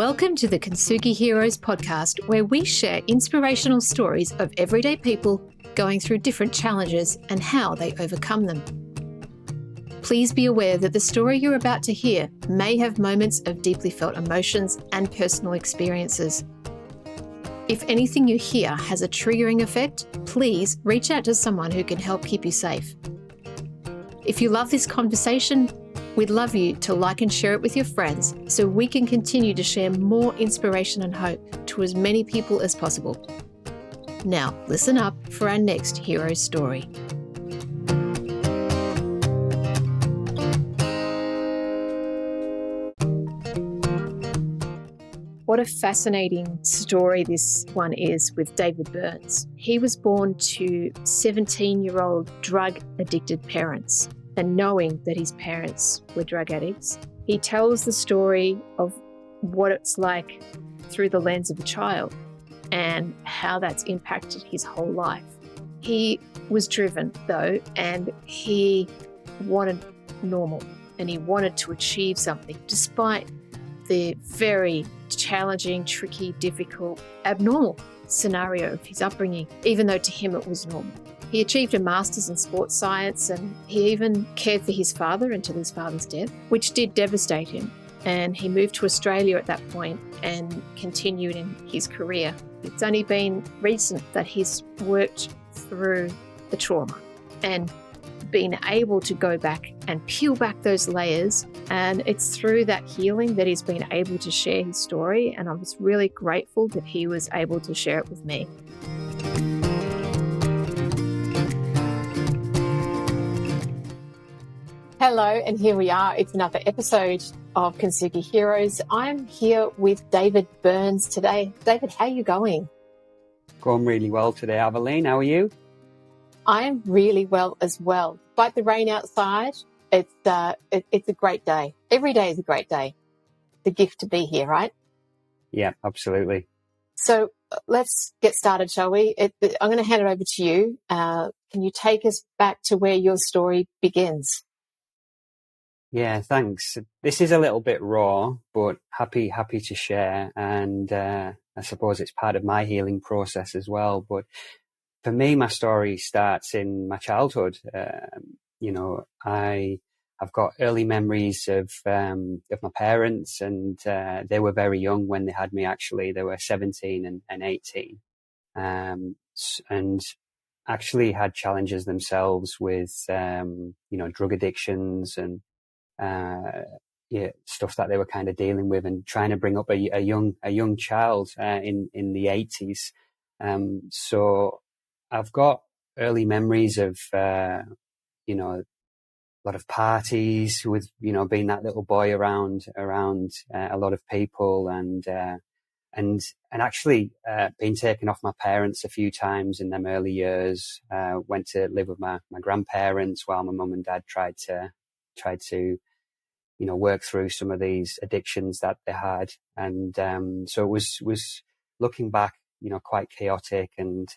Welcome to the Kintsugi Heroes Podcast, where we share inspirational stories of everyday people going through different challenges and how they overcome them. Please be aware that the story you're about to hear may have moments of deeply felt emotions and personal experiences. If anything you hear has a triggering effect, please reach out to someone who can help keep you safe. If you love this conversation, we'd love you to like and share it with your friends so we can continue to share more inspiration and hope to as many people as possible. Now, listen up for our next hero story. What a fascinating story this one is with David Burns. He was born to 17-year-old drug-addicted parents, and knowing that his parents were drug addicts, he tells the story of what it's like through the lens of a child and how that's impacted his whole life. He was driven, though, and he wanted normal, and he wanted to achieve something despite the very challenging, tricky, difficult, abnormal scenario of his upbringing, even though to him it was normal. He achieved a master's in sports science, and he even cared for his father until his father's death, which did devastate him. And he moved to Australia at that point and continued in his career. It's only been recent that he's worked through the trauma and been able to go back and peel back those layers. And it's through that healing that he's been able to share his story. And I was really grateful that he was able to share it with me. Hello, and here we are. It's another episode of Kintsugi Heroes. I'm here with David Burns today. David, how are you going? Going really well today, Aveline. How are you? I'm really well as well. Despite the rain outside, it's a great day. Every day is a great day. The gift to be here, right? Yeah, absolutely. So let's get started, shall we? I'm going to hand it over to you. Can you take us back to where your story begins? Yeah, thanks. This is a little bit raw, but happy to share. And I suppose it's part of my healing process as well. But for me, my story starts in my childhood. I've got early memories of my parents, and they were very young when they had me. Actually, they were 17 and 18, and actually had challenges themselves with drug addictions and stuff that they were kind of dealing with, and trying to bring up a young child in the 80s. So I've got early memories of a lot of parties with being that little boy around a lot of people, and actually being taken off my parents a few times in them early years. Went to live with my grandparents while my mum and dad tried to work through some of these addictions that they had, and so it was looking back quite chaotic, and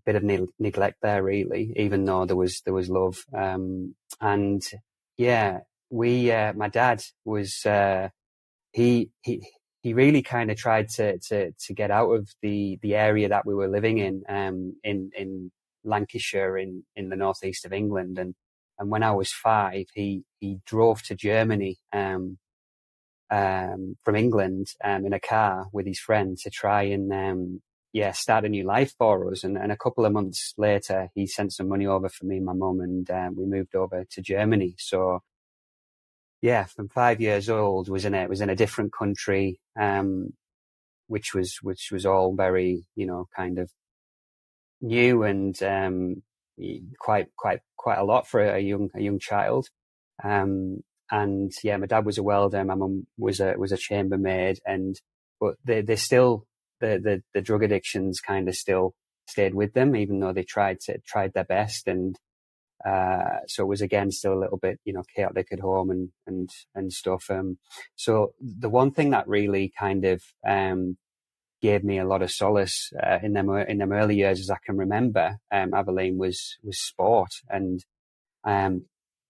bit of neglect there, really, even though there was love. And yeah, my dad was, he really kind of tried to get out of the area that we were living in Lancashire, in the northeast of England. And when I was 5, he drove to Germany, from England, in a car with his friend to try and, start a new life for us. And a couple of months later, he sent some money over for me and my mum, and we moved over to Germany. So, yeah, from 5 years old, was in a different country, which was all very, kind of new, and quite a lot for a young child. And yeah, my dad was a welder, my mum was a chambermaid, but they still, the drug addictions kind of still stayed with them, even though they tried their best. And so it was, again, still a little bit chaotic at home and stuff. So the one thing that really kind of gave me a lot of solace in them early years, as I can remember, Aveline, was sport. And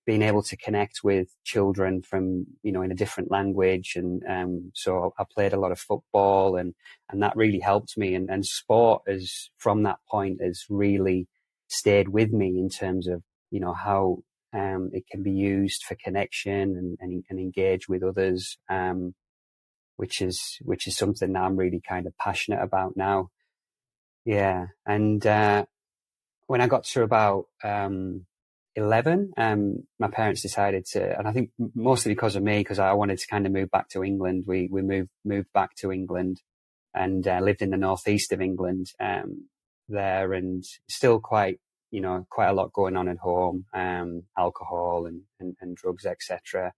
being able to connect with children from, in a different language. And so I played a lot of football, and that really helped me. And sport is, from that point, has really stayed with me in terms of, how it can be used for connection and engage with others, which is something that I'm really kind of passionate about now. Yeah. And when I got to about 11, my parents decided to, and I think mostly because of me, because I wanted to kind of move back to England. We moved back to England and lived in the northeast of England there, and still quite a lot going on at home, alcohol and drugs, etc.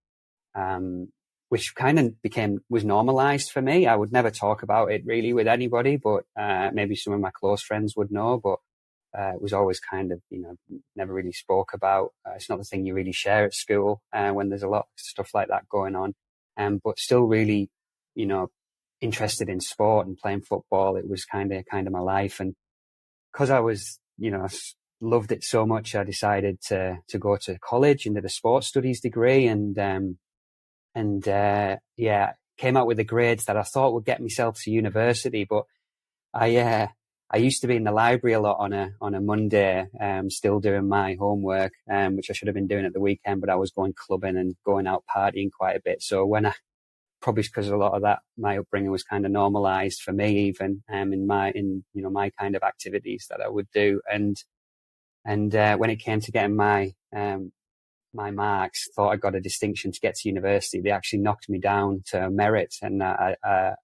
Which kind of was normalized for me. I would never talk about it really with anybody, but maybe some of my close friends would know, but it was always kind of, never really spoke about. It's not the thing you really share at school when there's a lot of stuff like that going on. But still really, interested in sport and playing football. It was kind of my life. And because I was, loved it so much, I decided to go to college and did a sports studies degree, and came out with the grades that I thought would get myself to university. But I used to be in the library a lot on a Monday, still doing my homework, which I should have been doing at the weekend, but I was going clubbing and going out partying quite a bit. So probably because a lot of that, my upbringing was kind of normalized for me, even in my kind of activities that I would do. And when it came to getting my marks, thought I got a distinction to get to university. They actually knocked me down to merit, and I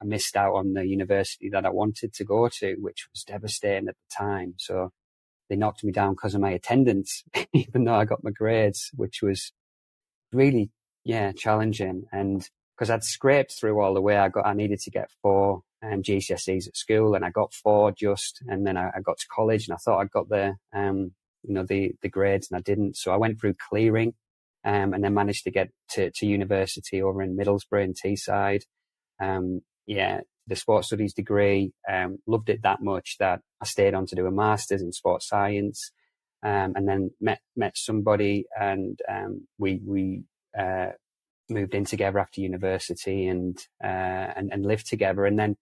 missed out on the university that I wanted to go to, which was devastating at the time. So they knocked me down because of my attendance, even though I got my grades, which was really, challenging. And because I'd scraped through all the way, I needed to get 4 GCSEs at school, and I got 4 just, and then I got to college, and I thought I got the grades, and I didn't. So I went through clearing, and then managed to get to university over in Middlesbrough and Teesside. The sports studies degree, loved it that much that I stayed on to do a master's in sports science, and then met somebody, and we moved in together after university and lived together. And then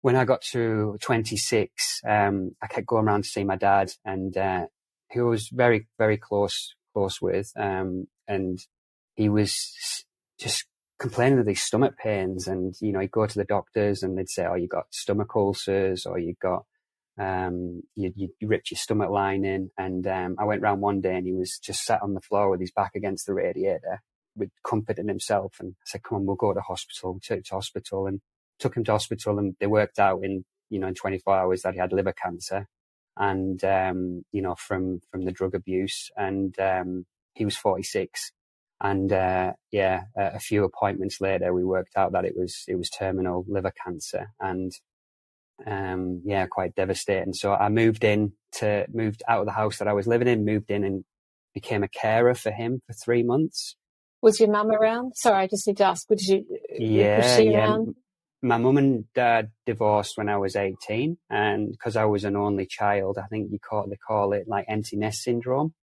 when I got to 26, I kept going around to see my dad, and he was very, very close with, and he was just complaining of these stomach pains. And, he'd go to the doctors and they'd say, oh, you got stomach ulcers, or you got, you ripped your stomach lining. And I went round one day and he was just sat on the floor with his back against the radiator, with comforting himself. And I said, come on, we'll go to hospital. We took him to hospital, and took him to hospital, and they worked out in 24 hours that he had liver cancer, and from the drug abuse. And he was 46, and a few appointments later we worked out that it was terminal liver cancer, and quite devastating. So I moved out of the house that I was living in, moved in and became a carer for him for 3 months. Was your mum around? Sorry, I just need to ask. Was she around? My mum and dad divorced when I was 18, and because I was an only child, I think they call it like empty nest syndrome.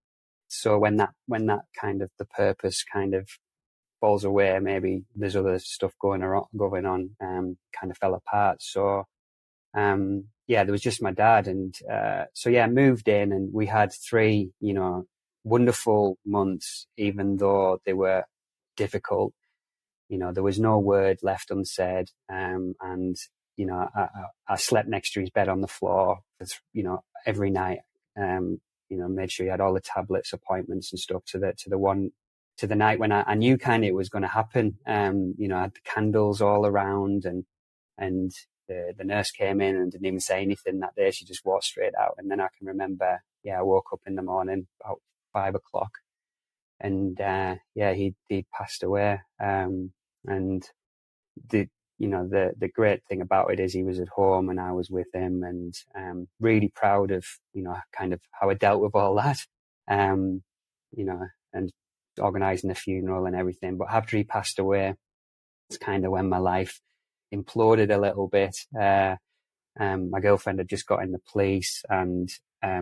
So when that kind of the purpose kind of falls away, maybe there's other stuff going on, kind of fell apart. So there was just my dad, and moved in, and we had 3 wonderful months, even though they were difficult. There was no word left unsaid. And, I slept next to his bed on the floor, every night, made sure he had all the tablets, appointments and stuff to the night when I knew kind of it was going to happen. I had the candles all around, and the nurse came in and didn't even say anything that day. She just walked straight out. And then I can remember, I woke up in the morning about 5 o'clock, and he'd passed away. And the great thing about it is he was at home and I was with him, and really proud of kind of how I dealt with all that, and organising the funeral and everything. But after he passed away, it's kind of when my life imploded a little bit. My girlfriend had just got in the police, and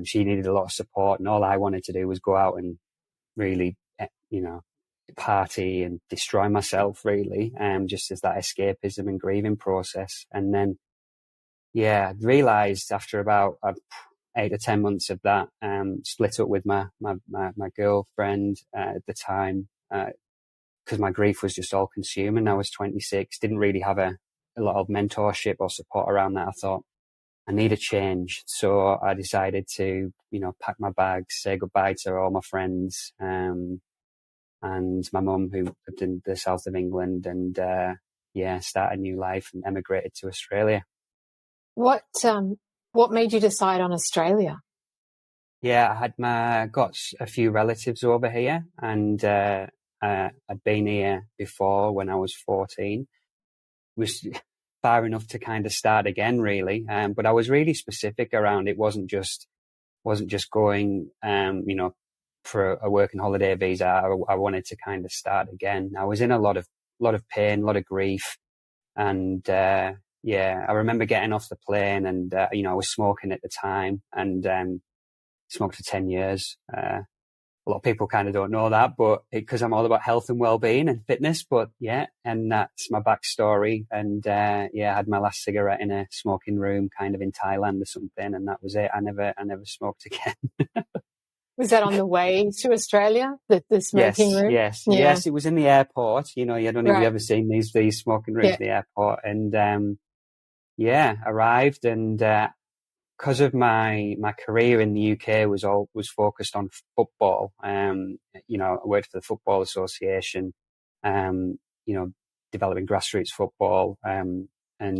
she needed a lot of support, and all I wanted to do was go out and really, party and destroy myself really, just as that escapism and grieving process. And then, I realised after about 8 or 10 months of that, split up with my girlfriend at the time, because my grief was just all consuming. I was 26, didn't really have a lot of mentorship or support around that. I thought, I need a change. So I decided to, pack my bags, say goodbye to all my friends, and my mum, who lived in the south of England, and start a new life, and emigrated to Australia. What made you decide on Australia? Yeah, got a few relatives over here, and I'd been here before when I was 14. Was far enough to kind of start again, really. But I was really specific around it. Wasn't just going, for a working holiday visa. I wanted to kind of start again. I was in a lot of pain, a lot of grief, and I remember getting off the plane, and I was smoking at the time, and smoked for 10 years. A lot of people kind of don't know that, but because I'm all about health and well-being and fitness, and that's my backstory. And I had my last cigarette in a smoking room kind of in Thailand or something, and that was it. I never smoked again. Was that on the way to Australia, the smoking room? Yes, it was in the airport. I don't know if you've ever seen these smoking rooms in the airport. And arrived, and because of my career in the UK was focused on football. I worked for the Football Association, developing grassroots football, and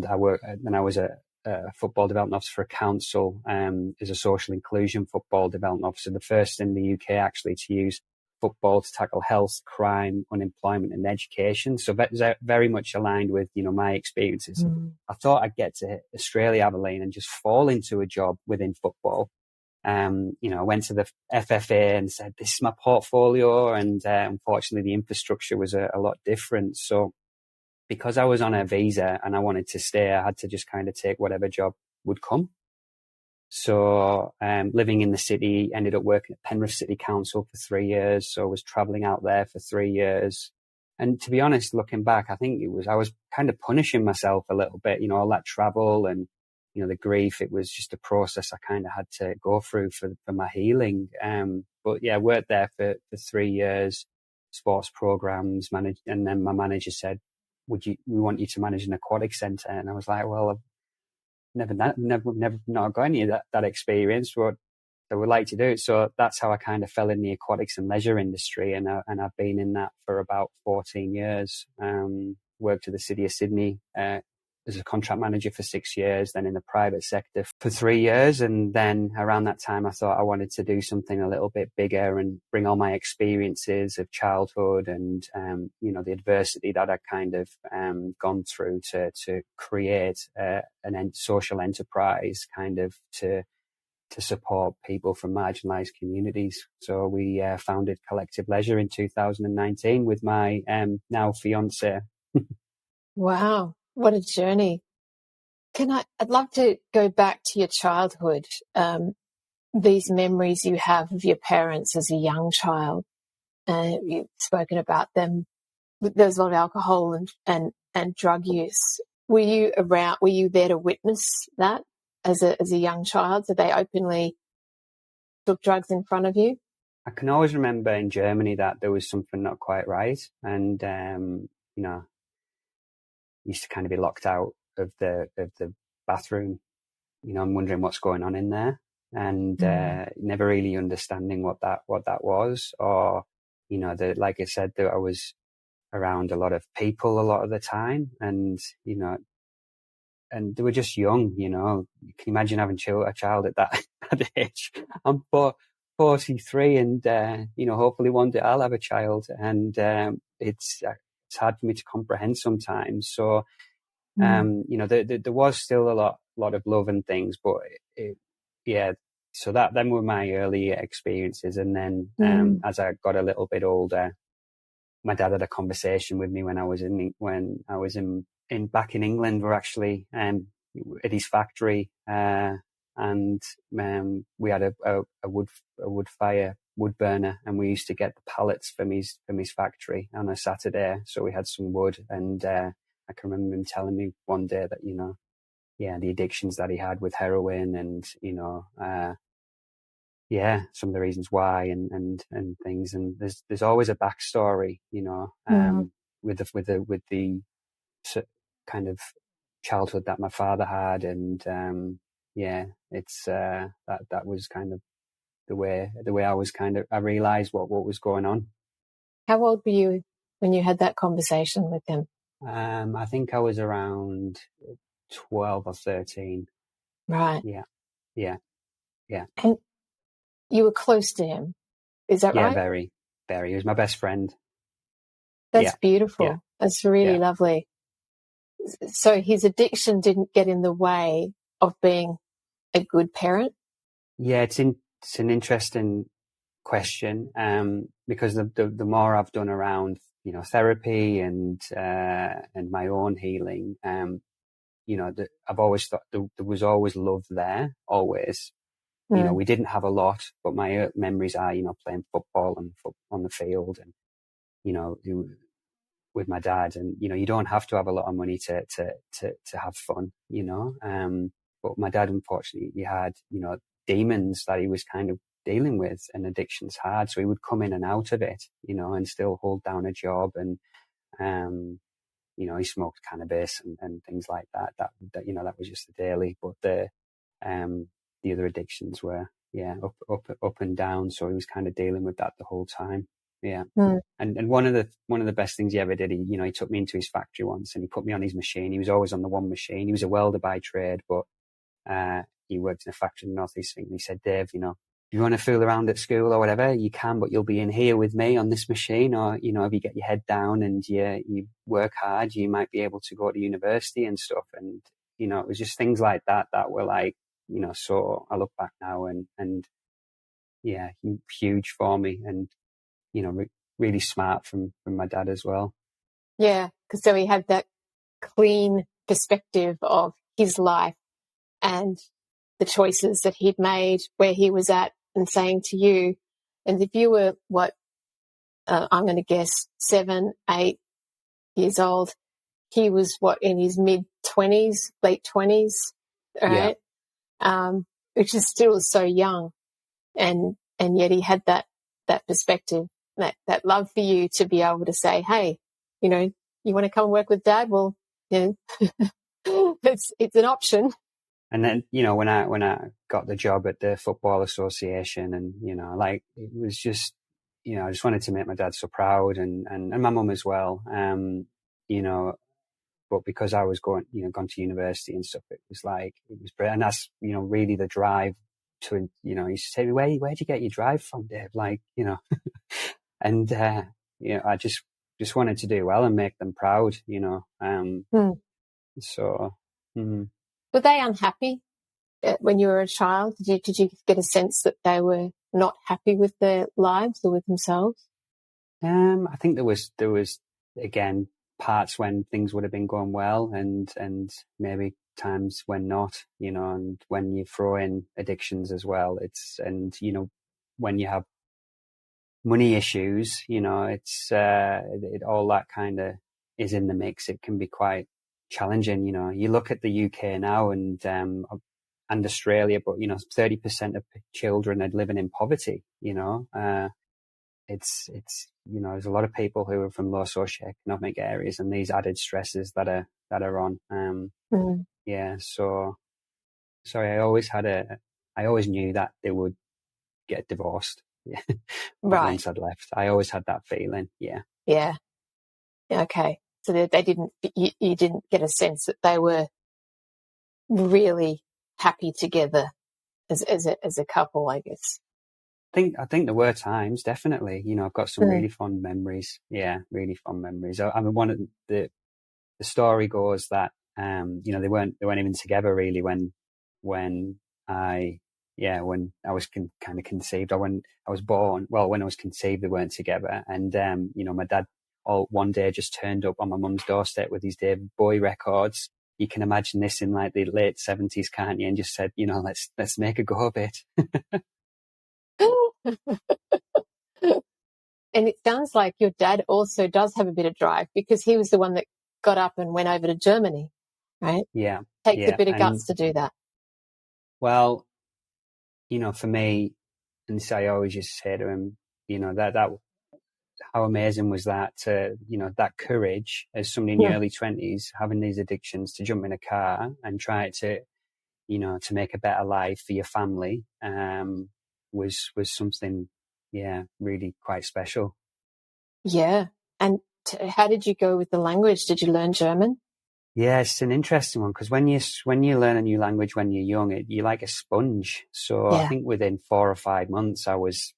I was a football development officer for a council, as a social inclusion football development officer, the first in the UK actually to use football to tackle health, crime, unemployment and education. So very much aligned with, my experiences. I thought I'd get to Australia, Abilene, and just fall into a job within football. I went to the FFA and said, this is my portfolio. And unfortunately, the infrastructure was a lot different. So because I was on a visa and I wanted to stay, I had to just kind of take whatever job would come. So living in the city, ended up working at Penrith City Council for 3 years. So I was travelling out there for 3 years. And to be honest, looking back, I think I was kind of punishing myself a little bit, all that travel and, the grief. It was just a process I kind of had to go through for my healing. Worked there for 3 years, sports programs, managed. And then my manager said, we want you to manage an aquatic centre. And I was like, well, I've never not got any of that experience, but I would like to do it. So that's how I kind of fell in the aquatics and leisure industry. And I've been in that for about 14 years. Worked at the City of Sydney, as a contract manager for 6 years, then in the private sector for 3 years. And then around that time, I thought I wanted to do something a little bit bigger and bring all my experiences of childhood and, the adversity that I kind of gone through to create an social enterprise kind of to support people from marginalised communities. So we founded Collective Leisure in 2019 with my now fiance. Wow. What a journey. I'd love to go back to your childhood, these memories you have of your parents as a young child. You've spoken about them. There's a lot of alcohol and drug use. Were you there to witness that as a young child? So they openly took drugs in front of you? I can always remember in Germany that there was something not quite right. And, used to kind of be locked out of the bathroom. I'm wondering what's going on in there, and never really understanding what that was, or like I said, that I was around a lot of people a lot of the time, and and they were just young. You can imagine having a child at that age. I'm 43, and hopefully one day I'll have a child, and it's hard for me to comprehend sometimes. So, there was still a lot of love and things, but so them were my early experiences. And then, as I got a little bit older, my dad had a conversation with me when I was back in England. We're actually, at his factory, and we had a wood fire wood burner, and we used to get the pallets from his factory on a Saturday. So we had some wood, and I can remember him telling me one day that, you know, yeah, the addictions that he had with heroin, and, you know, yeah, some of the reasons why, and things. And there's always a backstory, you know, with the kind of childhood that my father had, and yeah, it's that was kind of the way I realized what was going on. How old were you when you had that conversation with him? I think I was around 12 or 13. Right. Yeah. And you were close to him, is that Yeah, right? very, very. He was my best friend. That's beautiful. Yeah. That's really lovely. So his addiction didn't get in the way of being a good parent? Yeah, it's an interesting question, because the more I've done around, you know, therapy and my own healing, you know, I've always thought there was always love there, always. You know, we didn't have a lot, but my memories are, you know, playing football and on the field, and, you know, with my dad. And, you know, you don't have to have a lot of money to have fun, you know. But my dad, unfortunately, he had, you know, demons that he was kind of dealing with, and addiction's hard. So he would come in and out of it, you know, and still hold down a job. And, you know, he smoked cannabis and things like that. That, you know, that was just the daily. But the other addictions were, up and down. So he was kind of dealing with that the whole time. Yeah. And one of the best things he ever did, he took me into his factory once, and he put me on his machine. He was always on the one machine. He was a welder by trade, but he worked in a factory in North East England. He said, Dave, you know, if you want to fool around at school or whatever, you can, but you'll be in here with me on this machine. Or, you know, if you get your head down and you work hard, you might be able to go to university and stuff. And, you know, it was just things like that were like, you know, so I look back now and yeah, huge for me. And, you know, really smart from my dad as well. Yeah, because so he had that clean perspective of his life and the choices that he'd made, where he was at, and saying to you, and if you were, I'm going to guess 7, 8 years old, he was in his mid-20s, late 20s, right? Yeah. Which is still so young. And yet he had that perspective, that love for you to be able to say, hey, you know, you want to come and work with Dad? Well, you know, it's an option. And then, you know, when I got the job at the Football Association, and, you know, like, it was just, you know, I just wanted to make my dad so proud, and my mum as well. You know, but because I was gone to university and stuff, it was brilliant. And that's, you know, really the drive to, you know, he used to say, where'd you get your drive from, Dave? Like, you know, and, you know, I just wanted to do well and make them proud, you know. So, Were they unhappy when you were a child? Did you get a sense that they were not happy with their lives or with themselves? I think there was again parts when things would have been going well, and maybe times when not, you know. And when you throw in addictions as well, and you know, when you have money issues, you know, it's all that kind of is in the mix. It can be quite challenging, you know. You look at the UK now and Australia, but, you know, 30% of children are living in poverty, you know. It's you know, there's a lot of people who are from low socioeconomic areas, and these added stresses that are on. Yeah, so sorry, I always knew that they would get divorced. Yeah. Right. Once I'd left, I always had that feeling. Yeah. Yeah. Okay. So they didn't. You didn't get a sense that they were really happy together as a couple, I guess. I think there were times, definitely. You know, I've got some really fond memories. Yeah, really fond memories. I mean, one of the story goes that you know, they weren't even together really when I was kind of conceived, or when I was born. Well, when I was conceived, they weren't together. And you know, my dad one day just turned up on my mum's doorstep with his David Bowie records. You can imagine this in like the late 70s, can't you? And just said, you know, let's make a go of it. And it sounds like your dad also does have a bit of drive, because he was the one that got up and went over to Germany, right? Yeah. Takes a Yeah. bit of And guts to do that. well, for me, and so I always used to say to him, that how amazing was that to, that courage as somebody in your Yeah. early 20s having these addictions to jump in a car and try to, to make a better life for your family, was something, really quite special. Yeah. And how did you go with the language? Did you learn German? Yeah, it's an interesting one, because when you learn a new language when you're young, you're like a sponge. So I Yeah. think within 4 or 5 months, I was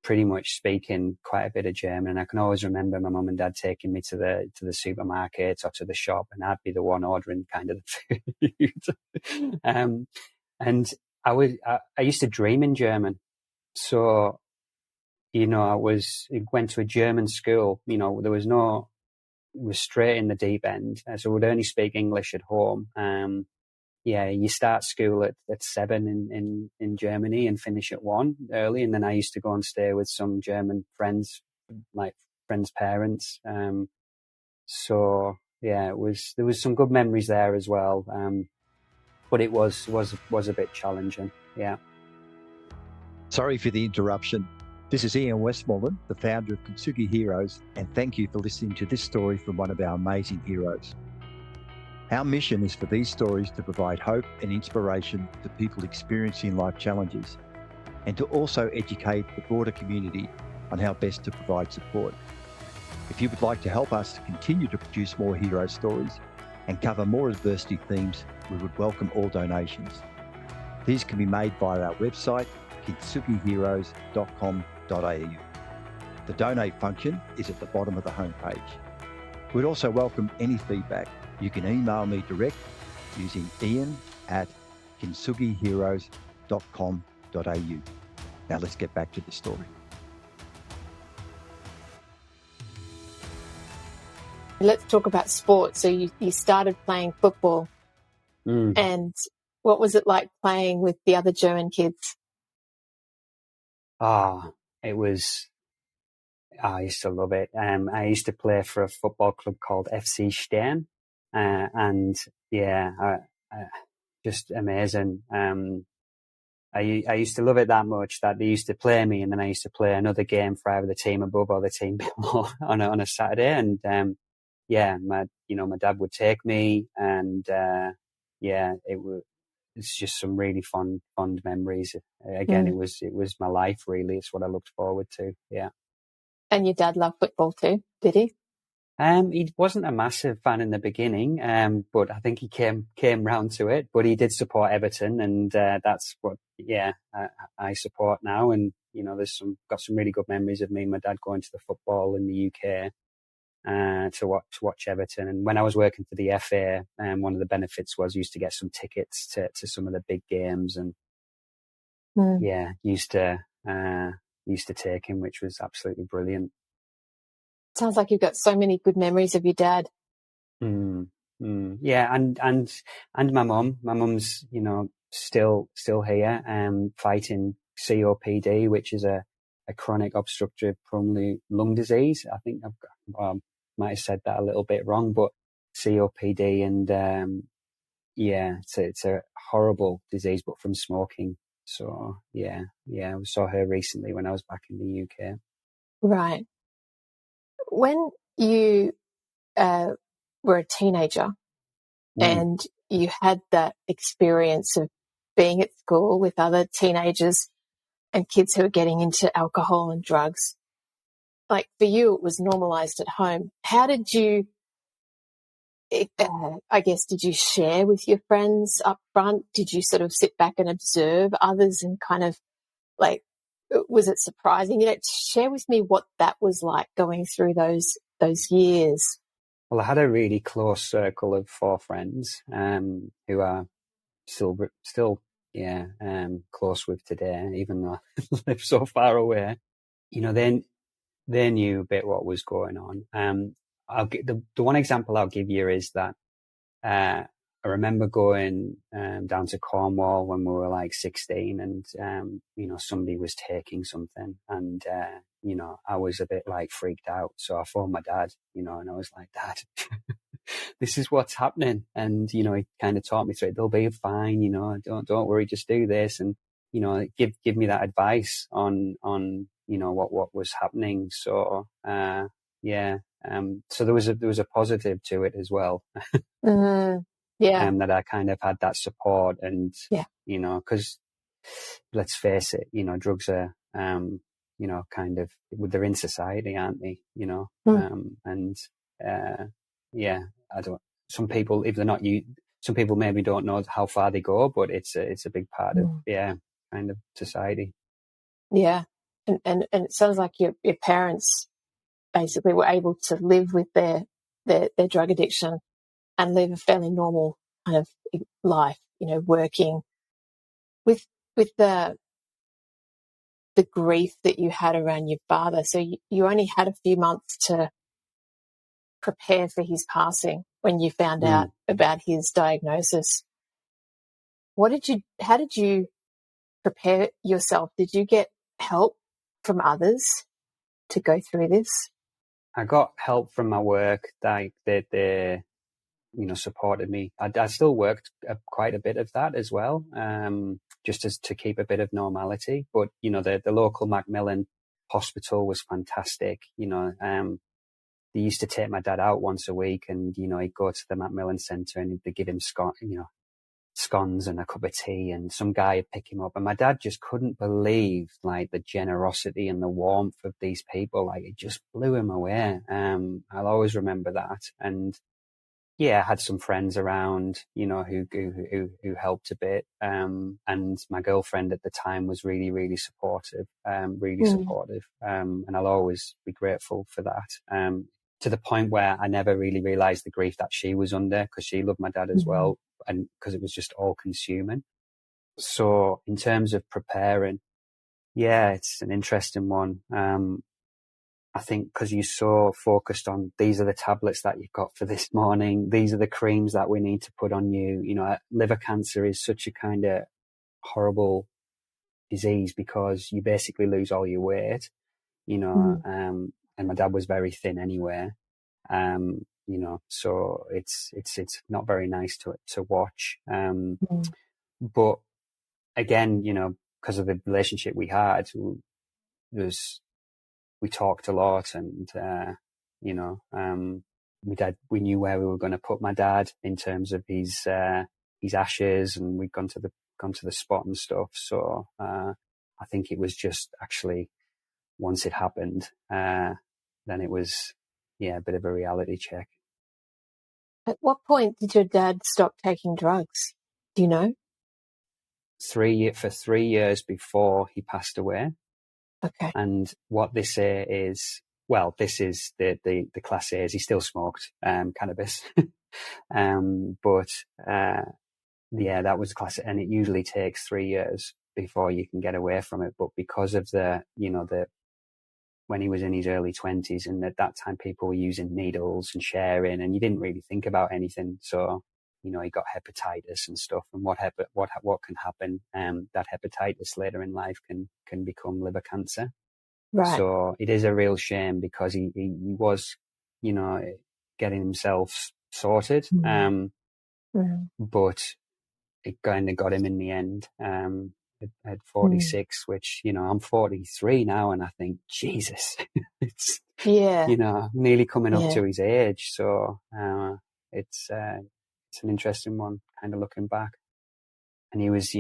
pretty much speaking quite a bit of German. And I can always remember my mum and dad taking me to the supermarket or to the shop, and I'd be the one ordering kind of the food. And I used to dream in German. So, I went to a German school. There was was straight in the deep end. So would only speak English at home. You start school at 7 in Germany and finish at 1 early. And then I used to go and stay with some German friends, like friends' parents. So yeah, there was some good memories there as well. But it was a bit challenging. Yeah. Sorry for the interruption. This is Ian Westmoreland, the founder of Kintsugi Heroes, and thank you for listening to this story from one of our amazing heroes. Our mission is for these stories to provide hope and inspiration to people experiencing life challenges, and to also educate the broader community on how best to provide support. If you would like to help us to continue to produce more hero stories and cover more adversity themes, we would welcome all donations. These can be made via our website, kintsugiheroes.com.au. The donate function is at the bottom of the homepage. We'd also welcome any feedback. You can email me direct using ian@kintsugiheroes.com.au. Now let's get back to the story. Let's talk about sports. So you started playing football. And what was it like playing with the other German kids? It was, I used to love it. I used to play for a football club called FC Stern. And yeah, just amazing. I used to love it that much that they used to play me, and then I used to play another game for either the team above or the team below on a Saturday. And my dad would take me, and it's just some really fond memories. Again, it was my life, really. It's what I looked forward to. Yeah. And your dad loved football too, did he? He wasn't a massive fan in the beginning, but I think he came round to it. But he did support Everton, and that's what I support now. And got some really good memories of me and my dad going to the football in the UK to watch Everton. And when I was working for the FA, one of the benefits was used to get some tickets to some of the big games, and used to take him, which was absolutely brilliant. Sounds like you've got so many good memories of your dad. Yeah, and my mum. My mum's, still here, fighting COPD, which is a chronic obstructive pulmonary lung disease. I think might have said that a little bit wrong, but COPD, and it's a horrible disease, but from smoking. So I saw her recently when I was back in the UK. Right. When you were a teenager and you had that experience of being at school with other teenagers and kids who are getting into alcohol and drugs, like for you, it was normalized at home. How did you, did you share with your friends up front? Did you sort of sit back and observe others and kind of like, was it surprising? Share with me what that was like going through those years. Well, I had a really close circle of 4 friends who are still close with today, even though I live so far away. They knew a bit what was going on. I'll get the one example I'll give you is that I remember going down to Cornwall when we were like 16 and, somebody was taking something and, I was a bit like freaked out. So I phoned my dad, and I was like, Dad, this is what's happening. And, he kind of taught me through it. They'll be fine, don't worry, just do this. And, give me that advice on, what was happening. So, so there was a positive to it as well. Yeah. That I kind of had that support and, because let's face it, drugs are, kind of, they're in society, aren't they? Some people, if they're not you, some people maybe don't know how far they go, but it's a big part of, kind of society. Yeah. And it sounds like your parents basically were able to live with their drug addiction and live a fairly normal kind of life, working with the grief that you had around your father. So you only had a few months to prepare for his passing when you found out about his diagnosis. How did you prepare yourself? Did you get help from others to go through this? I got help from my work. They supported me. I still worked quite a bit of that as well, just to keep a bit of normality. But, the local Macmillan hospital was fantastic. They used to take my dad out once a week and, he'd go to the Macmillan Centre and they'd give him scones and a cup of tea and some guy would pick him up. And my dad just couldn't believe like the generosity and the warmth of these people. Like it just blew him away. I'll always remember that. And I had some friends around, who helped a bit. And my girlfriend at the time was really, really supportive, supportive. And I'll always be grateful for that. To the point where I never really realized the grief that she was under because she loved my dad as well. And because it was just all consuming. So in terms of preparing, it's an interesting one. I think because you're so focused on these are the tablets that you've got for this morning. These are the creams that we need to put on you. Liver cancer is such a kind of horrible disease because you basically lose all your weight, and my dad was very thin anyway. So it's not very nice to watch. But again, because of the relationship we had, we talked a lot and, we knew where we were going to put my dad in terms of his ashes and we'd gone to the spot and stuff. So, I think it was just actually once it happened, then it was, a bit of a reality check. At what point did your dad stop taking drugs? Do you know? For 3 years before he passed away. Okay. And what they say is, this is the class A is he still smoked cannabis. But that was class A, and it usually takes 3 years before you can get away from it. But because of when he was in his early 20s and at that time people were using needles and sharing and you didn't really think about anything. So, he got hepatitis and stuff and what can happen, that hepatitis later in life can become liver cancer. Right. So it is a real shame because he was, getting himself sorted. But it kind of got him in the end. At 46, which, I'm 43 now, and I think, Jesus, it's, nearly coming up to his age. So, it's an interesting one, kind of looking back. And he was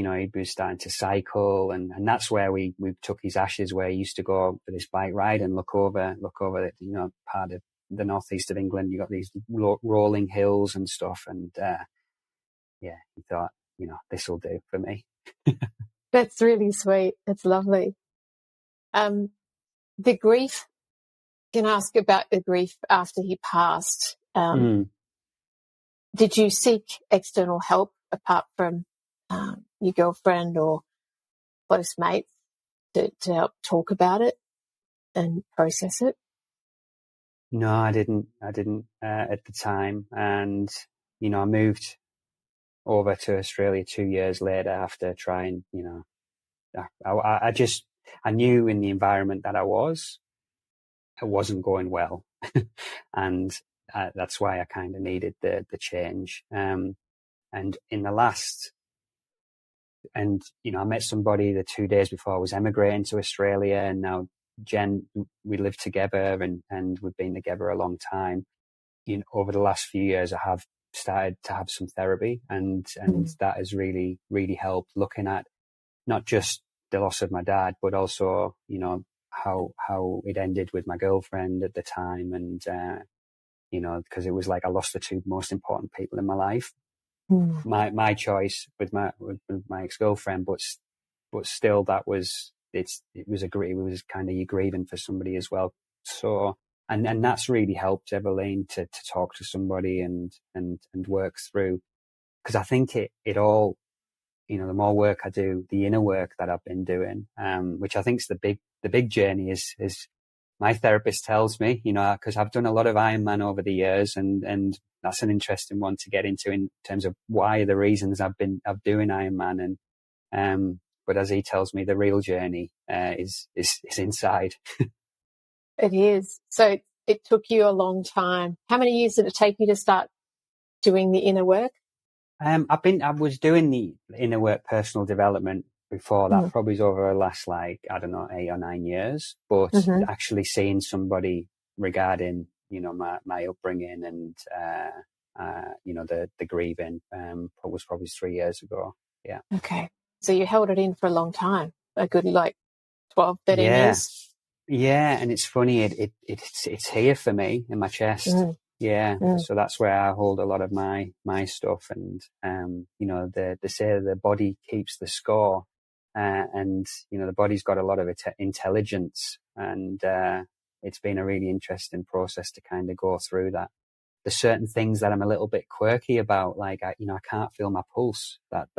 starting to cycle and that's where we took his ashes, where he used to go for this bike ride and look over the, part of the northeast of England. You got these rolling hills and stuff. And, he thought, this will do for me. That's really sweet. That's lovely. The grief, can I ask about the grief after he passed? Did you seek external help apart from your girlfriend or close mates to help talk about it and process it? No, I didn't at the time. And, I moved over to Australia 2 years later after trying, I knew in the environment that I was, it wasn't going well. And that's why I kind of needed the change. And in the last, and, I met somebody the 2 days before I was emigrating to Australia, and now Jen, we live together and we've been together a long time. Over the last few years, I have started to have some therapy, and that has really, really helped, looking at not just the loss of my dad, but also, how it ended with my girlfriend at the time. And, because it was like I lost the two most important people in my life. My choice with my ex-girlfriend, but still it was kind of, you're grieving for somebody as well. So, and that's really helped, Evelyn, to talk to somebody and work through, because I think it all, the more work I do, the inner work that I've been doing, which I think is the big journey is my therapist tells me, because I've done a lot of Ironman over the years, and that's an interesting one to get into in terms of why the reasons I'm doing Ironman. And, but as he tells me, the real journey, is inside. It is. So it took you a long time. How many years did it take you to start doing the inner work? I was doing the inner work, personal development before that, probably over the last 8 or 9 years, but actually seeing somebody regarding, my upbringing and, the grieving, was probably 3 years ago. Yeah. Okay. So you held it in for a long time, a good 12, 13 years. Yeah. And it's funny, it's here for me in my chest. Yeah. So that's where I hold a lot of my stuff. And, they say the body keeps the score. And, the body's got a lot of intelligence, and, it's been a really interesting process to kind of go through that. There's certain things that I'm a little bit quirky about, like, I can't feel my pulse. That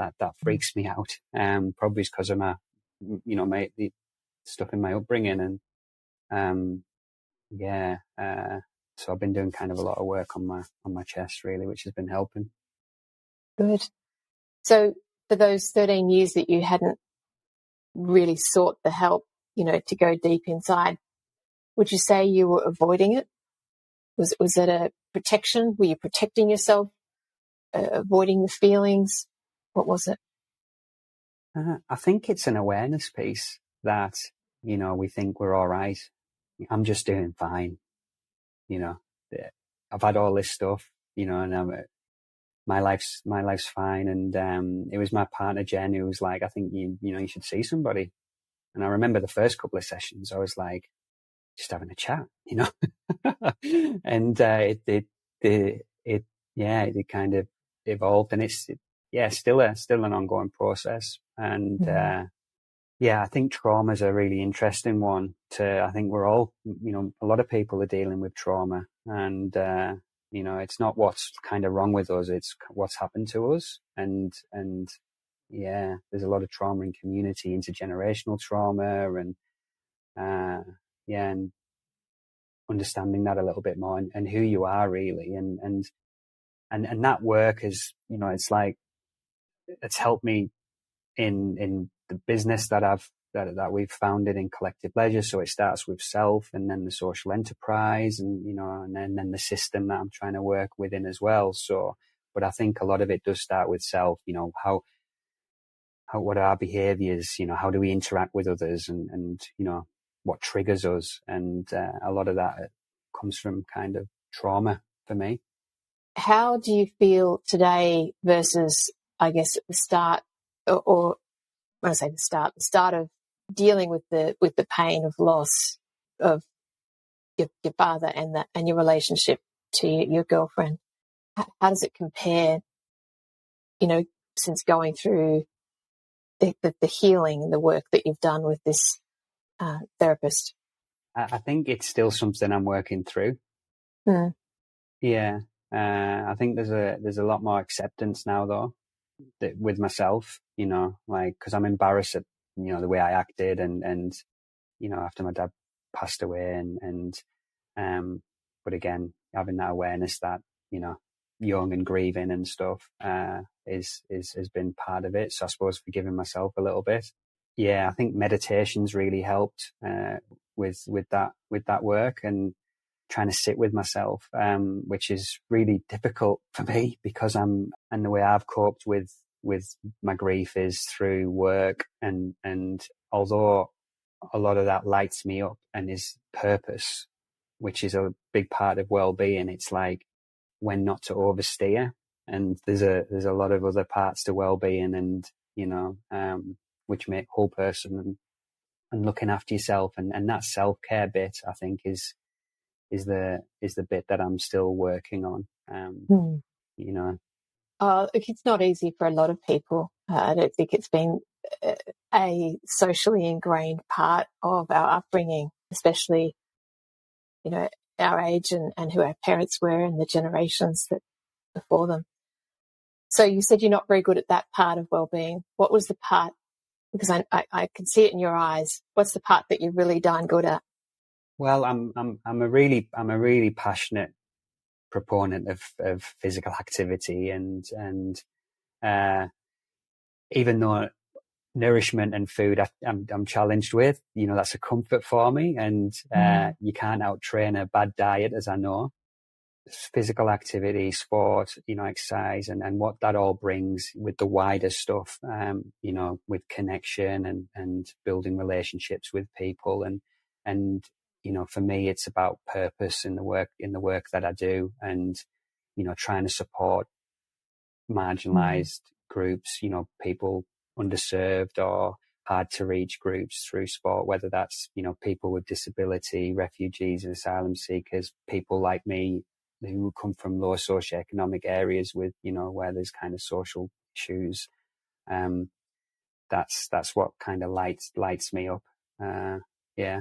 freaks me out. Probably because of my, the stuff in my upbringing. And, so I've been doing kind of a lot of work on my chest, really, which has been helping. Good. So for those 13 years that you hadn't really sought the help, to go deep inside, would you say you were avoiding it? Was it a protection? Were you protecting yourself, avoiding the feelings? What was it? I think it's an awareness piece that, we think we're all right. I'm just doing fine. I've had all this stuff, and my life's fine. And it was my partner Jen who was like, I think you should see somebody. And I remember the first couple of sessions, I was like, just having a chat, and it kind of evolved, and it's still an ongoing process. And I think trauma is a really interesting one. I think we're all, a lot of people are dealing with trauma, and it's not what's kind of wrong with us, it's what's happened to us. And there's a lot of trauma in community, intergenerational trauma, and and understanding that a little bit more, and who you are really, and that work is, it's like, it's helped me in the business that we've founded in Collective Leisure. So it starts with self, and then the social enterprise, and and then the system that I'm trying to work within as well. So, but I think a lot of it does start with self. What are our behaviours? How do we interact with others, and what triggers us? And a lot of that comes from kind of trauma for me. How do you feel today versus, I guess, at the start, or when I say the start of dealing with the pain of loss of your father and your relationship to your girlfriend? How does it compare, since going through the healing and the work that you've done with this therapist? I think it's still something I'm working through. Yeah. I think there's a lot more acceptance now, though, with myself, because I'm embarrassed at, the way I acted, and after my dad passed away, and but again, having that awareness that, young and grieving and stuff, has been part of it. So I suppose forgiving myself a little bit. Yeah, I think meditation's really helped with that work, and trying to sit with myself, which is really difficult for me because and the way I've coped with my grief is through work, and although a lot of that lights me up and is purpose, which is a big part of well-being, it's like when not to oversteer, and there's a lot of other parts to well-being, and which make whole person and looking after yourself, and that self-care bit, I think, is the bit that I'm still working on. It's not easy for a lot of people. I don't think it's been a socially ingrained part of our upbringing, especially, our age and who our parents were and the generations that before them. So you said you're not very good at that part of well-being. What was the part? Because I can see it in your eyes. What's the part that you're really darn good at? Well, I'm a really passionate proponent of physical activity, and even though nourishment and food I'm challenged with, that's a comfort for me, and you can't out-train a bad diet, as I know. Physical activity, sport, exercise, and what that all brings with the wider stuff, with connection and building relationships with people, and for me, it's about purpose in the work that I do, and trying to support marginalised groups, people underserved or hard to reach groups through sport, whether that's people with disability, refugees and asylum seekers, people like me who come from low socioeconomic areas with where there's kind of social issues. That's what kind of lights me up. Yeah.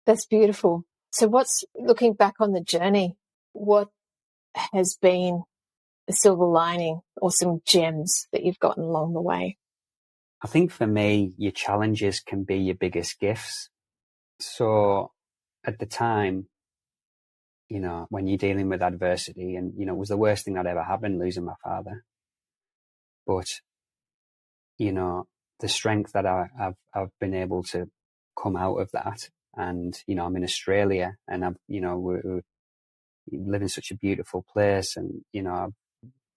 That's beautiful. So looking back on the journey, what has been the silver lining or some gems that you've gotten along the way? I think for me, your challenges can be your biggest gifts. So at the time, when you're dealing with adversity, and, it was the worst thing that ever happened, losing my father. But, the strength that I've been able to come out of that, and, I'm in Australia, and we live in such a beautiful place, and,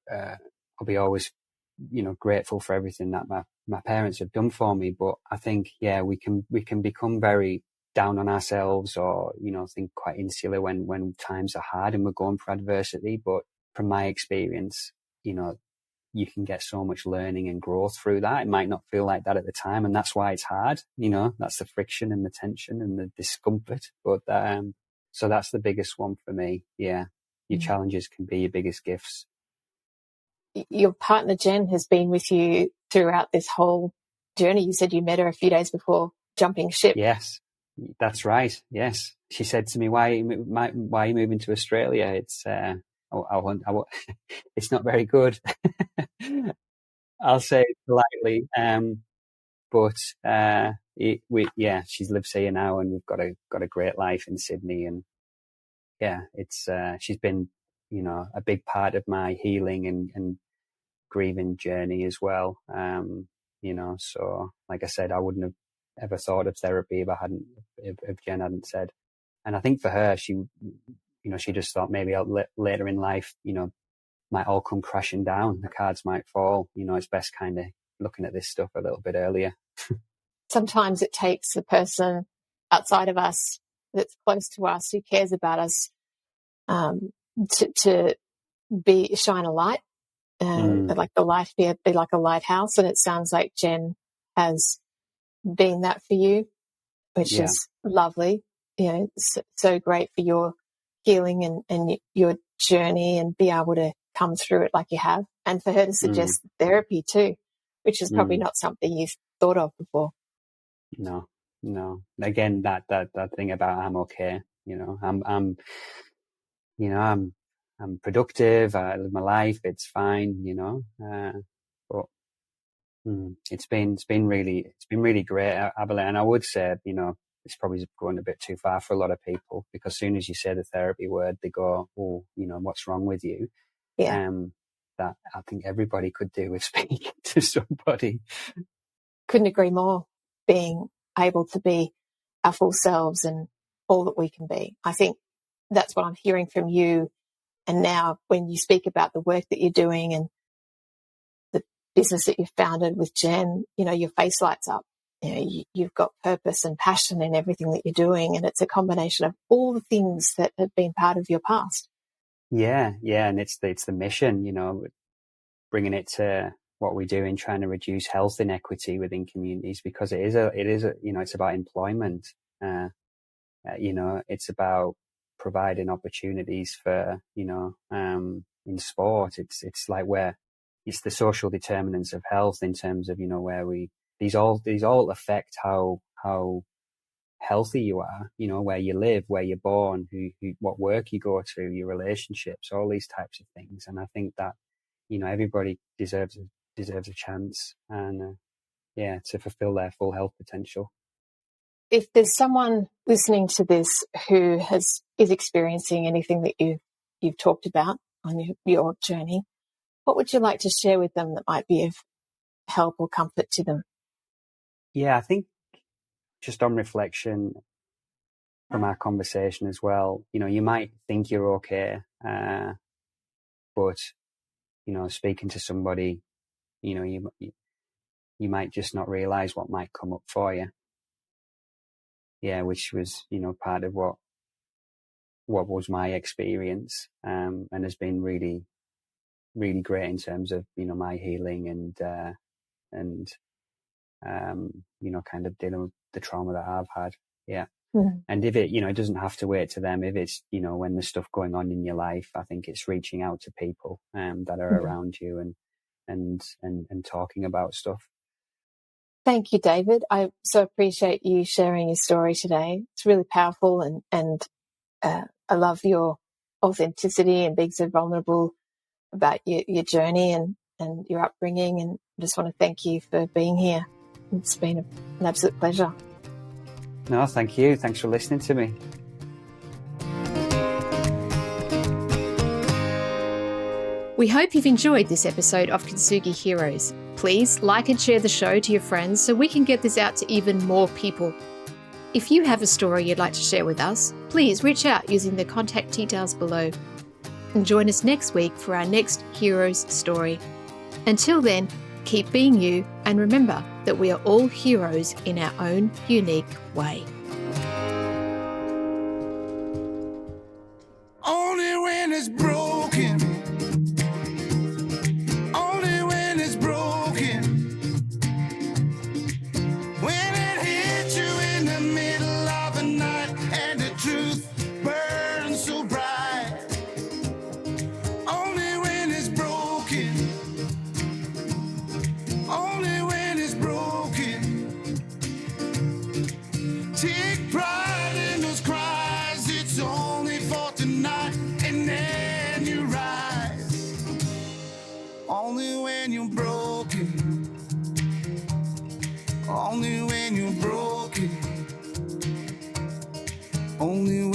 I'll be always, grateful for everything that my parents have done for me. But I think, we can become very down on ourselves, or, think quite insular when times are hard and we're going for adversity. But from my experience, you can get so much learning and growth through that. It might not feel like that at the time, and that's why it's hard. That's the friction and the tension and the discomfort. But so that's the biggest one for me. Yeah, your challenges can be your biggest gifts. Your partner Jen has been with you throughout this whole journey. You said you met her a few days before jumping ship. Yes, that's right. Yes, she said to me, "Why are you moving to Australia? It's it's not very good." I'll say it politely, but she's lives here now, and we've got a great life in Sydney, and it's she's been a big part of my healing and grieving journey as well. So like I said, I wouldn't have ever thought of therapy if Jen hadn't said. And I think for her, she just thought maybe later in life, might all come crashing down. The cards might fall. It's best kind of looking at this stuff a little bit earlier. Sometimes it takes the person outside of us that's close to us, who cares about us, to shine a light, like the light be like a lighthouse. And it sounds like Jen has been that for you, which is lovely. So great for your healing and your journey, and be able to come through it like you have. And for her to suggest therapy too, which is probably not something you've thought of before. No. Again, that thing about I'm okay. I'm productive. I live my life. It's fine. But it's been really great, Abilene. And I would say, it's probably going a bit too far for a lot of people, because as soon as you say the therapy word, they go, oh, what's wrong with you? Yeah. That I think everybody could do with speaking to somebody. Couldn't agree more. Being able to be our full selves and all that we can be. I think that's what I'm hearing from you. And now when you speak about the work that you're doing and the business that you've founded with Jen, your face lights up. You've got purpose and passion in everything that you're doing. And it's a combination of all the things that have been part of your past. Yeah. And it's the mission, bringing it to what we do in trying to reduce health inequity within communities, because it is it's about employment. It's about providing opportunities for, in sport. It's like where it's the social determinants of health in terms of, where these all affect how healthy you are, where you live, where you're born, what work you go to, your relationships, all these types of things. And I think that, everybody deserves a chance and, to fulfill their full health potential. If there's someone listening to this who is experiencing anything that you've talked about on your journey, what would you like to share with them that might be of help or comfort to them? Yeah, I think just on reflection from our conversation as well, you might think you're okay, but, speaking to somebody, you might just not realise what might come up for you. Yeah, which was, part of what was my experience, and has been really, really great in terms of, my healing and kind of dealing with the trauma that I've had. Yeah. Mm-hmm. And if it, it doesn't have to wait to them. If it's, when there's stuff going on in your life, I think it's reaching out to people that are around you and talking about stuff. Thank you, David. I so appreciate you sharing your story today. It's really powerful, and I love your authenticity and being so vulnerable about your journey and your upbringing. And I just want to thank you for being here. It's been an absolute pleasure. No, thank you. Thanks for listening to me. We hope you've enjoyed this episode of Kintsugi Heroes. Please like and share the show to your friends so we can get this out to even more people. If you have a story you'd like to share with us, please reach out using the contact details below. And join us next week for our next hero's story. Until then, keep being you, and remember that we are all heroes in our own unique way. Only when it's broken. Only when it's broken. When it hits you in the middle of the night and the truth burns so bright. Only when it's broken. Only when it's broken. Take pride in those cries. It's only for tonight, and then you rise. Only when you're broken. Only when you're broken. Only when